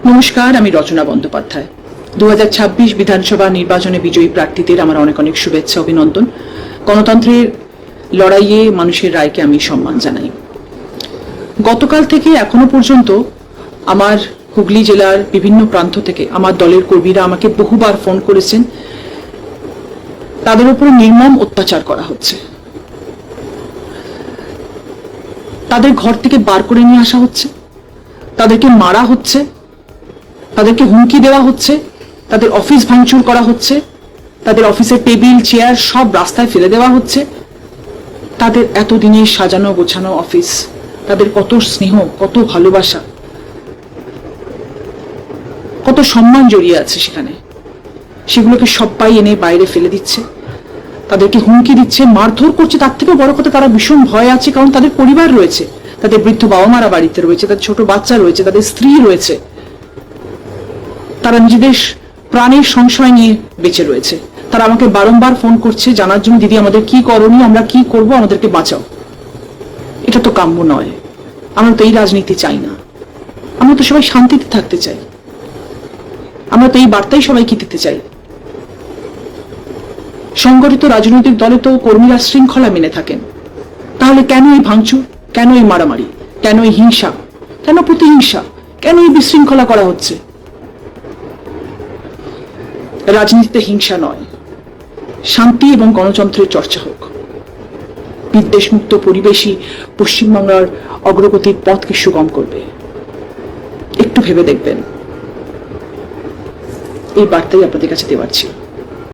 নমস্কার, আমি রচনা বন্দ্যোপাধ্যায়। 2026 বিধানসভা নির্বাচনে বিজয়ী প্রার্থীদের আমার অনেক অনেক শুভেচ্ছা, অভিনন্দন। গণতন্ত্রের লড়াইয়ে মানুষের রায়কে আমি সম্মান জানাই। গতকাল থেকে এখনো পর্যন্ত আমার হুগলি জেলার বিভিন্ন প্রান্ত থেকে আমার দলের কর্মীরা আমাকে বহুবার ফোন করেছেন। তাদের উপর নির্মম অত্যাচার করা হচ্ছে, তাদের ঘর থেকে বার করে নিয়ে আসা হচ্ছে, তাদেরকে মারা হচ্ছে, তাদেরকে হুমকি দেওয়া হচ্ছে, তাদের অফিস ভাঙচুর করা হচ্ছে, তাদের অফিসের টেবিল চেয়ার সব রাস্তায় ফেলে দেওয়া হচ্ছে। তাদের এতদিনের সাজানো গোছানো অফিস, তাদের কত স্নেহ, কত ভালোবাসা, কত সম্মান জড়িয়ে আছে সেখানে, সেগুলোকে সবাই এনে বাইরে ফেলে দিচ্ছে, তাদেরকে হুমকি দিচ্ছে, মারধর করছে। তার থেকেও বড় কথা, তারা ভীষণ ভয় আছে, কারণ তাদের পরিবার রয়েছে, তাদের বৃদ্ধ বাবা মারা বাড়িতে রয়েছে, তাদের ছোট বাচ্চা রয়েছে, তাদের স্ত্রী রয়েছে। তারা নিজেদের প্রাণের সংশয় নিয়ে বেঁচে রয়েছে। তারা আমাকে বারংবার ফোন করছে জানার জন্য, দিদি আমাদের কি করণীয়, আমরা কি করব, আমাদেরকে বাঁচাও। এটা তো কাম্য নয়। আমরা তো এই রাজনীতি চাই না। আমরা তো সবাই শান্তিতে থাকতে চাই। আমরা তো এই বার্তাই সবাইকে দিতে চাই। সংগঠিত রাজনৈতিক দলে তো কর্মীরা শৃঙ্খলা মেনে থাকেন, তাহলে কেন এই ভাঙচুর, কেন এই মারামারি, কেন এই হিংসা, কেন প্রতিহিংসা, কেন এই বিশৃঙ্খলা করা হচ্ছে? রাজনীতিতে হিংসা নয়, শান্তি এবং গণতন্ত্রের চর্চা হোক। বিদ্বেষমুক্ত পরিবেশই পশ্চিমবাংলার অগ্রগতির পথকে সুগম করবে। একটু ভেবে দেখবেন। এই বার্তাই আপনাদের কাছে দেওয়ার ছিল।